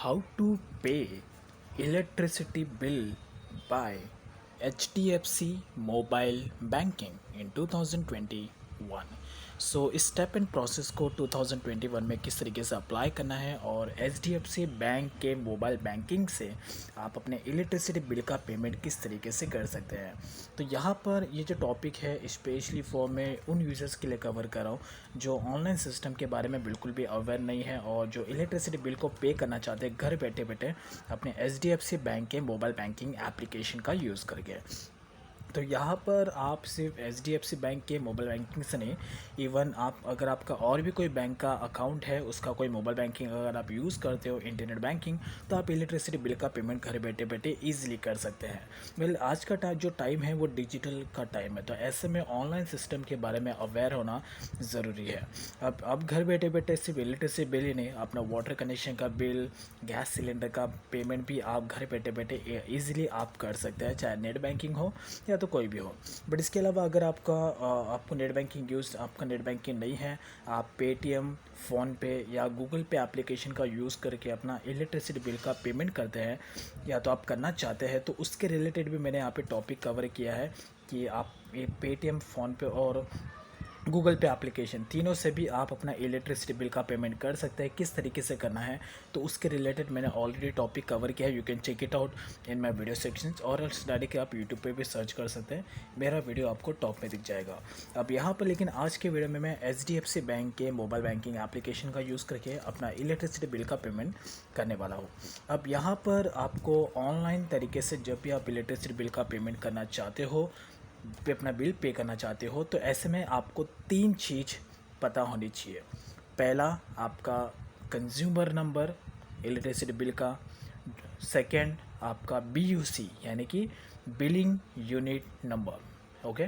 How to pay electricity bill by HDFC Mobile Banking in 2021। सो इस step and process को 2021 में किस तरीके से अप्लाई करना है और HDFC बैंक के मोबाइल बैंकिंग से आप अपने इलेक्ट्रिसिटी बिल का पेमेंट किस तरीके से कर सकते हैं। तो यहाँ पर ये जो टॉपिक है स्पेशली फॉर मैं उन यूज़र्स के लिए कवर कर रहा हूँ जो ऑनलाइन सिस्टम के बारे में बिल्कुल भी अवेयर नहीं है और जो इलेक्ट्रिसिटी बिल को पे करना चाहते हैं घर बैठे बैठे अपने HDFC बैंक के मोबाइल बैंकिंग एप्लीकेशन का यूज़ करके। तो यहाँ पर आप सिर्फ HDFC बैंक के मोबाइल बैंकिंग से नहीं, इवन आप अगर आपका और भी कोई बैंक का अकाउंट है, उसका कोई मोबाइल बैंकिंग अगर आप यूज़ करते हो इंटरनेट बैंकिंग, तो आप इलेक्ट्रिसिटी बिल का पेमेंट घर बैठे बैठे ईजिली कर सकते हैं। वेल आज का जो टाइम है वो डिजिटल का टाइम है, तो ऐसे में ऑनलाइन सिस्टम के बारे में अवेयर होना ज़रूरी है। अब घर बैठे बैठे सिर्फ इलेक्ट्रिसिटी बिल ही नहीं, अपना वाटर कनेक्शन का बिल, गैस सिलेंडर का पेमेंट भी आप घर बैठे बैठे ईजिली आप कर सकते हैं, चाहे नेट बैंकिंग हो या तो कोई भी हो। बट इसके अलावा अगर आपको नेट बैंकिंग नहीं है, आप पेटीएम, फ़ोनपे या गूगल पे एप्लीकेशन का यूज़ करके अपना इलेक्ट्रिसिटी बिल का पेमेंट करते हैं या तो आप करना चाहते हैं, तो उसके रिलेटेड भी मैंने यहाँ पे टॉपिक कवर किया है कि आप ये पेटीएम, फ़ोनपे और गूगल पे एप्लीकेशन तीनों से भी आप अपना इलेक्ट्रिसिटी बिल का पेमेंट कर सकते हैं। किस तरीके से करना है तो उसके रिलेटेड मैंने ऑलरेडी टॉपिक कवर किया है, you can check it out in my video sections, और डायरेक्टली आप यूट्यूब पे भी सर्च कर सकते हैं, मेरा वीडियो आपको टॉप में दिख जाएगा। अब यहाँ पर लेकिन आज के वीडियो में मैं HDFC बैंक के मोबाइल बैंकिंग एप्लीकेशन का यूज़ करके अपना इलेक्ट्रिसिटी बिल का पेमेंट करने वाला हूँ। अब यहाँ पर आपको ऑनलाइन तरीके से जब भी आप इलेक्ट्रिसिटी बिल का पेमेंट करना चाहते हो, पे अपना बिल पे करना चाहते हो, तो ऐसे में आपको 3 चीज़ पता होनी चाहिए। पहला, आपका कंज्यूमर नंबर इलेक्ट्रिसिटी बिल का। सेकंड, आपका BUC यानी कि billing unit number, okay.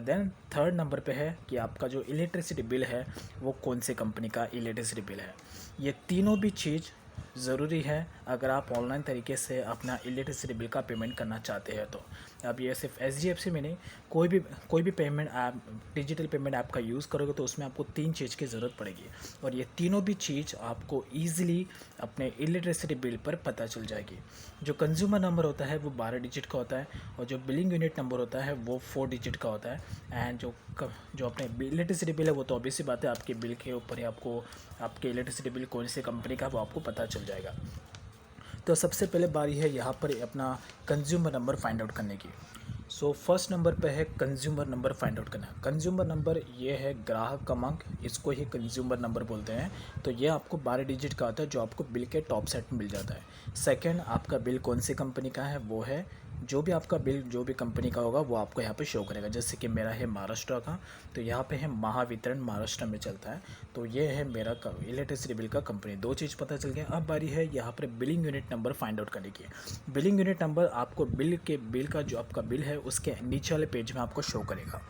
Then third number पे है कि आपका जो इलेक्ट्रिसिटी बिल है वो कौन से कंपनी का इलेक्ट्रिसिटी बिल है। ये तीनों भी चीज़ ज़रूरी है अगर आप ऑनलाइन तरीके से अपना इलेक्ट्रिसिटी बिल का पेमेंट करना चाहते हैं। तो अब ये सिर्फ HDFC में नहीं, कोई भी payment app, digital payment app का यूज़ करोगे तो उसमें आपको 3 चीज़ की ज़रूरत पड़ेगी, और ये तीनों भी चीज़ आपको ईजिली अपने इलेक्ट्रिसिटी बिल पर पता चल जाएगी। जो कंज्यूमर नंबर होता है वो 12 डिजिट का होता है, और जो बिलिंग यूनिट नंबर होता है वो 4 डिजिट का होता है। एंड जो अपने इलेक्ट्रिसिटी बिल है वो तो ऑब्वियस सी बात है, आपके बिल के ऊपर ही आपको आपके इलेक्ट्रिसिटी बिल कौन सी कंपनी का वो आपको पता चल जाएगा। तो सबसे पहले बारी है यहाँ पर अपना कंज्यूमर नंबर फाइंड आउट करने की। सो फर्स्ट नंबर पे है कंज्यूमर नंबर फाइंड आउट करना। कंज्यूमर नंबर ये है ग्राहक क्रमांक, इसको ही कंज्यूमर नंबर बोलते हैं। तो ये आपको 12 डिजिट का आता है जो आपको बिल के टॉप सेट में मिल जाता है। सेकंड, आपका बिल कौन सी कंपनी का है, वो है जो भी आपका बिल जो भी कंपनी का होगा वो आपको यहाँ पे शो करेगा। जैसे कि मेरा है महाराष्ट्र का, तो यहाँ पे है महावितरण, महाराष्ट्र में चलता है, तो ये है मेरा इलेक्ट्रिसिटी बिल का कंपनी। 2 चीज़ पता चल गया। अब बारी है यहाँ पर billing unit number find out करने की। बिलिंग यूनिट नंबर आपको बिल का जो आपका बिल है उसके नीचे वाले पेज में आपको शो करेगा।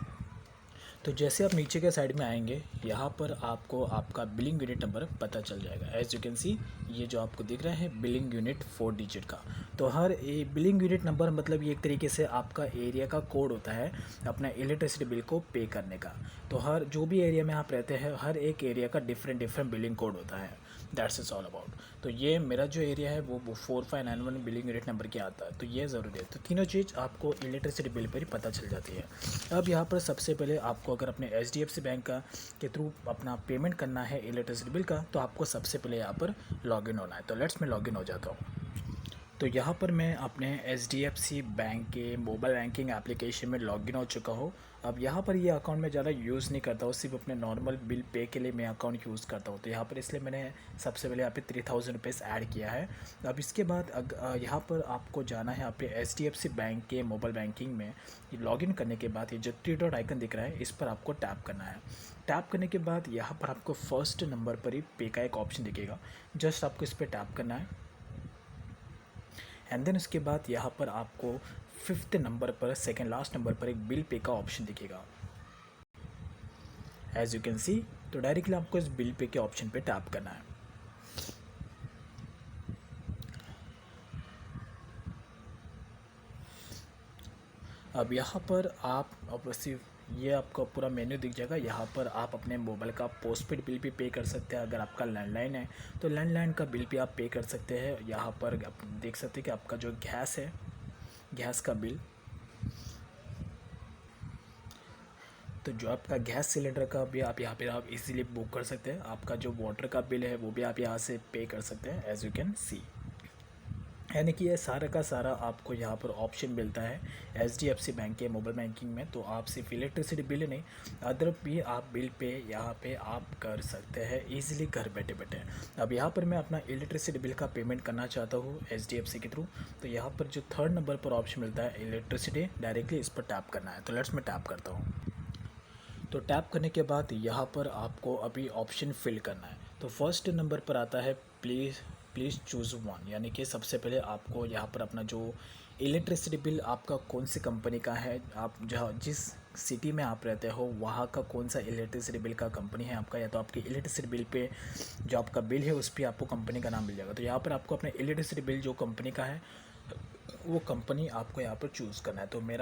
तो जैसे आप नीचे के साइड में आएंगे, यहाँ पर आपको आपका बिलिंग यूनिट नंबर पता चल जाएगा। एज यू कैन सी, ये जो आपको दिख रहा है बिलिंग यूनिट 4 डिजिट का। तो हर बिलिंग यूनिट नंबर मतलब ये एक तरीके से आपका एरिया का कोड होता है अपना इलेक्ट्रिसिटी बिल को पे करने का। तो हर जो भी एरिया में आप रहते हैं, हर एक एरिया का डिफरेंट बिलिंग कोड होता है। That's is all about. तो ये मेरा जो एरिया है वो 4591 बिलिंग यूनिट नंबर के आता है, तो ये ज़रूरी है। तो तीनों चीज़ आपको इलेक्ट्रिसिटी बिल पर ही पता चल जाती है। अब यहाँ पर सबसे पहले आपको अगर अपने HDFC बैंक का के थ्रू अपना पेमेंट करना है इलेक्ट्रिसिटी बिल का, तो आपको सबसे पहले यहाँ पर लॉगिन होना है। तो लेट्स मैं लॉगिन हो जाता हूँ। तो यहाँ पर मैं अपने HDFC बैंक के मोबाइल बैंकिंग एप्लीकेशन में लॉगिन हो चुका हूँ। अब यहाँ पर ये अकाउंट मैं ज़्यादा यूज़ नहीं करता हूँ, सिर्फ अपने नॉर्मल बिल पे के लिए मैं अकाउंट यूज़ करता हूँ। तो यहाँ पर इसलिए मैंने सबसे पहले यहाँ पे 3000 रुपीज़ ऐड किया है। अब इसके बाद यहाँ पर आपको जाना है आपके HDFC बैंक के मोबाइल बैंकिंग में। लॉगिन करने के बाद ये जो 3 डॉट आइकन दिख रहा है, इस पर आपको टैप करना है। टैप करने के बाद यहाँ पर आपको फर्स्ट नंबर पर ही पे का एक ऑप्शन दिखेगा, जस्ट आपको इस पर टैप करना है। एंड देन उसके बाद यहाँ पर आपको 5th नंबर पर, सेकेंड लास्ट नंबर पर एक बिल पे का ऑप्शन दिखेगा। एज यू कैन सी, तो डायरेक्टली आपको इस बिल पे के ऑप्शन पे टैप करना है। अब यहाँ पर आप ऑब्वियसली ये आपको पूरा मेन्यू दिख जाएगा। यहाँ पर आप अपने मोबाइल का पोस्टपेड बिल भी पे कर सकते हैं। अगर आपका लैंडलाइन है तो लैंडलाइन का बिल भी आप पे कर सकते हैं। यहाँ पर आप देख सकते हैं कि आपका जो गैस है, गैस का बिल, तो जो आपका गैस सिलेंडर का भी आप यहाँ पे आप इजीली बुक कर सकते हैं। आपका जो वाटर का बिल है वो भी आप यहाँ से पे कर सकते हैं, एज यू कैन सी। यानी कि ये सारा का सारा आपको यहाँ पर ऑप्शन मिलता है HDFC बैंक के मोबाइल बैंकिंग में। तो आप सिर्फ इलेक्ट्रिसिटी बिल नहीं, अदर भी आप बिल पे यहाँ पे आप कर सकते हैं इजीली घर बैठे बैठे। अब यहाँ पर मैं अपना इलेक्ट्रिसिटी बिल का पेमेंट करना चाहता हूँ HDFC के थ्रू। तो यहाँ पर जो थर्ड नंबर पर ऑप्शन मिलता है इलेक्ट्रिसिटी, डायरेक्टली इस पर टैप करना है। तो लेट्स मैं टैप करता हूँ। तो टैप करने के बाद यहाँ पर आपको अभी ऑप्शन फिल करना है। तो फर्स्ट नंबर पर आता है प्लीज़ चूज़ वन, यानी कि सबसे पहले आपको यहाँ पर अपना जो इलेक्ट्रिसिटी बिल आपका कौन सी कंपनी का है, आप जहाँ जिस सिटी में आप रहते हो वहाँ का कौन सा इलेक्ट्रिसिटी बिल का कंपनी है आपका, या तो आपके इलेक्ट्रिसिटी बिल पे जो आपका बिल है उस पर आपको कंपनी का नाम मिल जाएगा। तो यहाँ पर आपको अपने इलेक्ट्रिसिटी बिल जो कंपनी का है वो कंपनी आपको यहाँ पर चूज़ करना है। तो मैं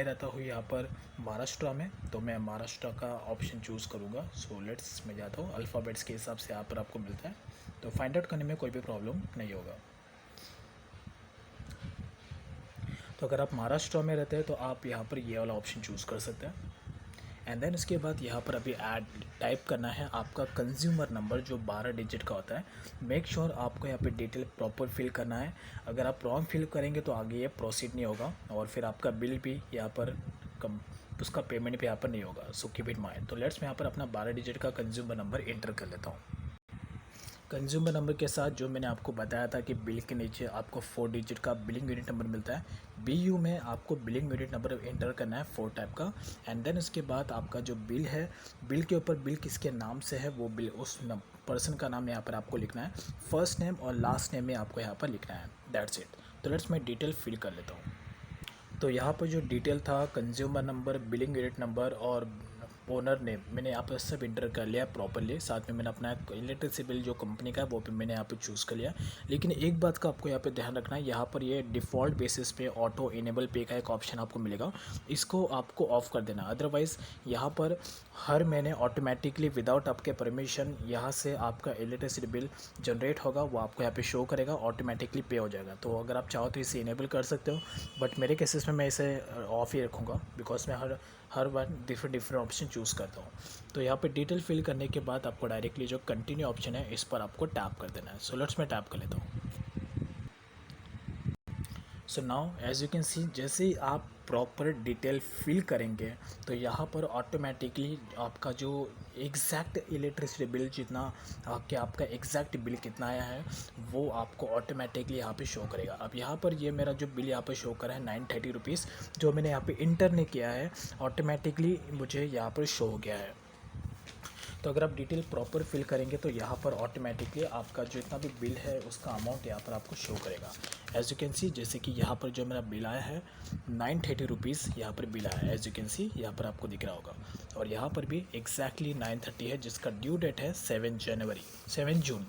रहता हूँ यहाँ पर महाराष्ट्र में, तो मैं महाराष्ट्र का ऑप्शन चूज़ करूँगा। सो लेट्स मैं जाता हूँ, अल्फ़ाबेट्स के हिसाब से यहाँ पर आपको मिलता है। तो फाइंड आउट करने में कोई भी प्रॉब्लम नहीं होगा। तो अगर आप महाराष्ट्र में रहते हैं तो आप यहाँ पर ये वाला ऑप्शन चूज़ कर सकते हैं। एंड देन उसके बाद यहाँ पर अभी ऐड टाइप करना है आपका कंज्यूमर नंबर जो 12 डिजिट का होता है। मेक श्योर आपको यहाँ पे डिटेल प्रॉपर फिल करना है। अगर आप रॉन्ग फिल करेंगे तो आगे ये प्रोसीड नहीं होगा और फिर आपका बिल भी यहाँ पर कम, उसका पेमेंट भी यहाँ पर नहीं होगा। So keep it mind. तो लेट्स मैं यहाँ पर अपना 12 डिजिट का कंज्यूमर नंबर एंटर कर लेता हूँ। कंज्यूमर नंबर के साथ जो मैंने आपको बताया था कि बिल के नीचे आपको 4 डिजिट का बिलिंग यूनिट नंबर मिलता है, BU में आपको बिलिंग यूनिट नंबर एंटर करना है 4 टाइप का। एंड देन उसके बाद आपका जो बिल है, बिल के ऊपर बिल किसके नाम से है वो बिल उस पर्सन का नाम यहाँ पर आपको लिखना है। फर्स्ट नेम और लास्ट नेम में आपको यहाँ पर लिखना है, दैट्स इट। तो लेट्स मैं डिटेल फिल कर लेता हूँ। तो यहाँ पर जो डिटेल था consumer number, billing unit number और ओनर नेम, मैंने यहाँ पर सब इंटर कर लिया प्रॉपरली। साथ में मैंने अपना इलेक्ट्रिसिटी बिल जो कंपनी का है वो भी मैंने यहाँ पे चूज़ कर लिया। लेकिन एक बात का आपको यहाँ पे ध्यान रखना है, यहाँ पर ये डिफ़ॉल्ट बेसिस पे ऑटो इनेबल पे का एक ऑप्शन आपको मिलेगा, इसको आपको ऑफ़ कर देना। अदरवाइज़ यहाँ पर हर महीने ऑटोमेटिकली विदाउट आपके परमिशन यहाँ से आपका इलेक्ट्रिसिटी बिल जनरेट होगा, वो आपको यहाँ पे शो करेगा, ऑटोमेटिकली पे हो जाएगा। तो अगर आप चाहो तो इसे इनेबल कर सकते हो, बट मेरे केसेस में मैं इसे ऑफ़ ही रखूँगा बिकॉज मैं हर बार डिफरेंट ऑप्शन चूज़ करता हूँ। तो यहाँ पे डिटेल फिल करने के बाद आपको डायरेक्टली जो कंटिन्यू ऑप्शन है इस पर आपको टैप कर देना है। सो लेट्स मैं टैप कर लेता हूँ। So now as you can see, जैसे ही आप प्रॉपर डिटेल फिल करेंगे तो यहाँ पर ऑटोमेटिकली आपका जो एग्जैक्ट इलेक्ट्रिसिटी बिल जितना आपका एग्जैक्ट बिल कितना आया है वो आपको ऑटोमेटिकली यहाँ पे शो करेगा। अब यहाँ पर ये मेरा जो बिल यहाँ पर शो कर रहा है 930 रुपीज़, जो मैंने यहाँ पे इंटर नहीं किया है, ऑटोमेटिकली मुझे यहाँ पर शो हो गया है। तो अगर आप डिटेल प्रॉपर फिल करेंगे तो यहाँ पर ऑटोमेटिकली आपका जो इतना भी बिल है उसका अमाउंट यहाँ पर आपको शो करेगा। एज यू कैन सी, जैसे कि यहाँ पर जो मेरा बिल आया है 930 रुपीज़ यहाँ पर बिल आया है, एज यू कैन सी यहाँ पर आपको दिख रहा होगा। और यहाँ पर भी एग्जैक्टली 930 है जिसका ड्यू डेट है 7 जून।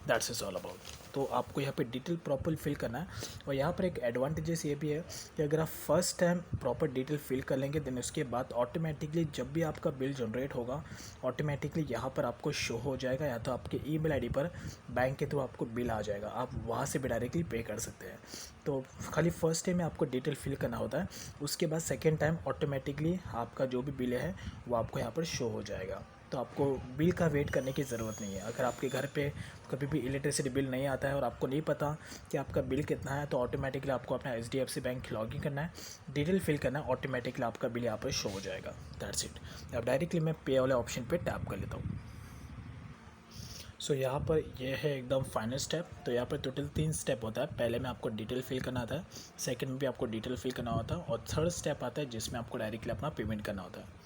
That's is all about. तो आपको यहाँ पे डिटेल प्रॉपर फिल करना है। और यहाँ पर एक एडवांटेजेस ये भी है कि अगर आप first time proper detail fill कर लेंगे देन उसके बाद ऑटोमेटिकली जब भी आपका बिल जनरेट होगा ऑटोमेटिकली यहाँ पर आपको शो हो जाएगा, या तो आपके ईमेल आईडी पर बैंक के थ्रू आपको बिल आ जाएगा, आप वहाँ से भी डायरेक्टली पे कर सकते हैं। तो खाली फर्स्ट टाइम में आपको डिटेल फिल करना होता है, उसके बाद सेकेंड टाइम ऑटोमेटिकली आपका जो भी बिल है वो आपको यहाँ पर शो हो जाएगा। तो आपको बिल का वेट करने की ज़रूरत नहीं है। अगर आपके घर पे कभी भी इलेक्ट्रिसिटी बिल नहीं आता है और आपको नहीं पता कि आपका बिल कितना है तो ऑटोमेटिकली आपको अपना HDFC बैंक लॉगिन करना है, डिटेल फिल करना है, ऑटोमेटिकली आपका बिल यहाँ पर शो हो जाएगा। That's it. अब डायरेक्टली मैं पे वाले ऑप्शन पे टैप कर लेता हूँ। सो यहाँ पर ये है एकदम फाइनल स्टेप। तो यहाँ पर टोटल 3 स्टेप होता है। पहले में आपको डिटेल फिल करना होता है, सेकंड में भी आपको डिटेल फिल करना होता है, और थर्ड स्टेप आता है जिसमें आपको डायरेक्टली अपना पेमेंट करना होता है।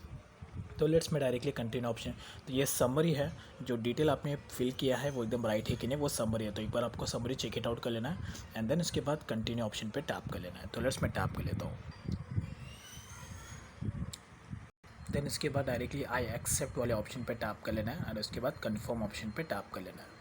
तो लेट्स में डायरेक्टली कंटिन्यू ऑप्शन। तो ये समरी है, जो डिटेल आपने फिल किया है वो एकदम राइट है कि नहीं वो समरी है। तो एक बार आपको समरी चेक इट आउट कर लेना है एंड देन उसके बाद कंटिन्यू ऑप्शन पे टैप कर लेना है। तो लेट्स मैं टैप कर लेता हूँ। देन इसके बाद डायरेक्टली आई एक्सेप्ट वाले ऑप्शन पे टैप कर लेना है और उसके बाद कन्फर्म ऑप्शन पे टैप कर लेना है।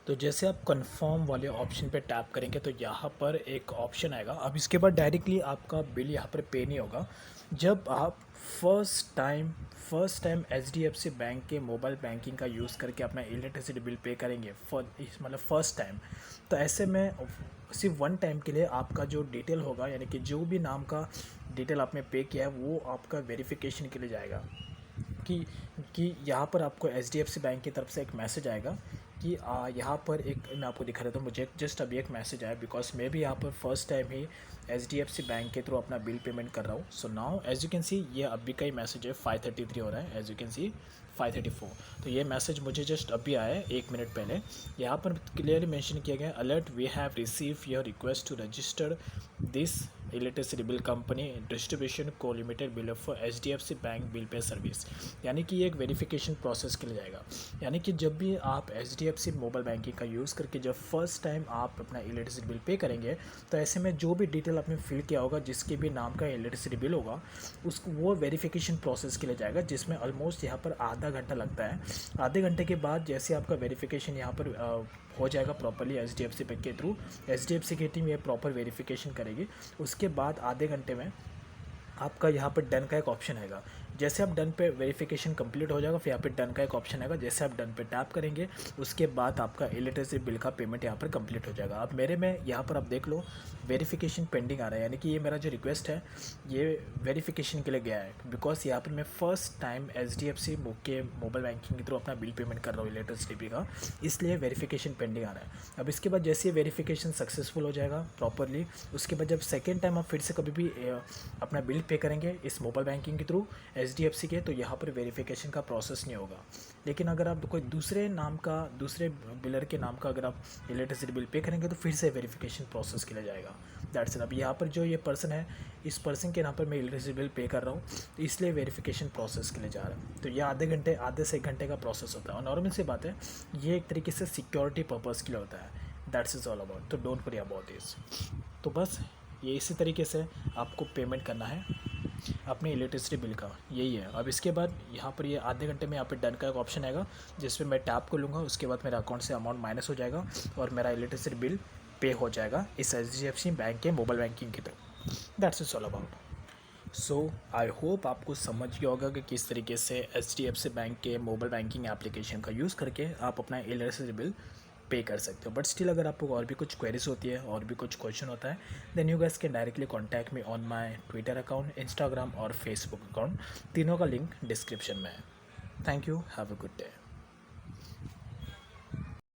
तो जैसे आप कंफर्म वाले ऑप्शन पे टैप करेंगे तो यहाँ पर एक ऑप्शन आएगा। अब इसके बाद डायरेक्टली आपका बिल यहाँ पर पे नहीं होगा। जब आप first time H D F C bank के मोबाइल बैंकिंग का यूज़ करके अपना इलेक्ट्रिसिटी बिल पे करेंगे, मतलब फर्स्ट टाइम, तो ऐसे में सिर्फ वन टाइम के लिए आपका जो डिटेल होगा, यानी कि जो भी नाम का डिटेल आपने पे किया है वो आपका वेरिफिकेशन के लिए जाएगा। कि यहाँ पर आपको H D F C bank की तरफ से एक मैसेज आएगा कि यहाँ पर एक, मैं आपको दिखा देता हूँ, मुझे जस्ट अभी एक मैसेज आया बिकॉज मैं भी यहाँ पर फर्स्ट टाइम ही H D F C bank के थ्रू अपना बिल पेमेंट कर रहा हूँ। So now as you can see ये अभी का ही मैसेज है, 5:33 हो रहा है, एज यू कैन सी 5:34। तो ये मैसेज मुझे जस्ट अभी आया है 1 मिनट पहले। यहाँ पर क्लियरली मेंशन किया गया, alert, we have receive your request to register this electricity bill company distribution co limited bill for H D F C bank bill pay service. यानी कि ये एक वेरिफिकेशन प्रोसेस के लिए जाएगा। यानी कि जब भी आप H D F C mobile banking का यूज़ करके जब फर्स्ट टाइम आप अपना इलेक्ट्रिसिटी बिल पे करेंगे, तो ऐसे में जो भी डिटेल आपने फिल किया होगा, जिसके भी नाम का इलेक्ट्रिसिटी बिल होगा, उसको वो वेरिफिकेशन प्रोसेस के लिए जाएगा, जिसमें ऑलमोस्ट यहाँ पर आधा घंटा लगता है। आधे घंटे के बाद जैसे आपका वेरिफिकेशन यहाँ पर हो जाएगा properly H D F C bank के through, H D F C की टीम ये प्रॉपर वेरिफिकेशन करेगी। उसके बाद आधे घंटे में आपका यहाँ पर डन का एक ऑप्शन आएगा। जैसे आप डन पे वेरिफिकेशन कंप्लीट हो जाएगा, फिर यहाँ पे डन का एक ऑप्शन आएगा। जैसे आप डन पे टैप करेंगे उसके बाद आपका इलेक्ट्रिसिटी बिल का पेमेंट यहाँ पर कंप्लीट हो जाएगा। अब मेरे में यहाँ पर आप देख लो वेरिफिकेशन पेंडिंग आ रहा है, यानी कि ये मेरा जो रिक्वेस्ट है ये वेरिफिकेशन के लिए गया है, बिकॉज यहाँ पर मैं first time H D F C के मोबाइल बैंकिंग के थ्रू अपना बिल पेमेंट कर रहा हूँ इलेक्ट्रिसिटी बिल का, इसलिए वेरिफिकेशन पेंडिंग आ रहा है। अब इसके बाद जैसे वेरिफिकेशन सक्सेसफुल हो जाएगा प्रॉपरली, उसके बाद जब सेकेंड टाइम आप फिर से कभी भी अपना बिल पे करेंगे इस मोबाइल बैंकिंग के through H D F C के, तो यहाँ पर वेरिफिकेशन का प्रोसेस नहीं होगा। लेकिन अगर आप कोई दूसरे बिलर के नाम का अगर आप इलेक्ट्रिसिटी बिल पे करेंगे तो फिर से वेरिफिकेशन प्रोसेस के लिए जाएगा। That's it. अब यहाँ पर जो ये पर्सन है, इस पर्सन के नाम पर मैं इलेक्ट्रिसिटी बिल पे कर रहा हूँ, तो इसलिए वेरिफिकेशन प्रोसेस के लिए जा रहा है। तो ये आधे से एक घंटे का प्रोसेस होता है, और नॉर्मल सी बात है, ये एक तरीके से सिक्योरिटी पर्पज़ के लिए होता है। दैट्स इज़ ऑल अबाउट, तो डोंट वरी अबाउट दिस। तो बस ये इसी तरीके से आपको पेमेंट करना है अपने इलेक्ट्रिसिटी बिल का, यही है। अब इसके बाद यहाँ पर ये आधे घंटे में यहाँ पर डन का एक ऑप्शन आएगा, जिस पर मैं टैप कर लूँगा। उसके बाद मेरा अकाउंट से अमाउंट माइनस हो जाएगा और मेरा इलेक्ट्रिसिटी बिल पे हो जाएगा इस H D F C bank के मोबाइल बैंकिंग के through. That's is all about. So I hope आपको समझ गया होगा कि किस तरीके से H D F C bank के मोबाइल बैंकिंग एप्लीकेशन का यूज़ करके आप अपना इलेक्ट्रिसिटी बिल पे कर सकते हो। बट स्टिल अगर आपको और भी कुछ क्वेरीज होती है और भी कुछ क्वेश्चन होता है, then you guys can directly contact me on my Twitter account, Instagram और फेसबुक अकाउंट। तीनों का लिंक डिस्क्रिप्शन में है। Thank you, have a good day.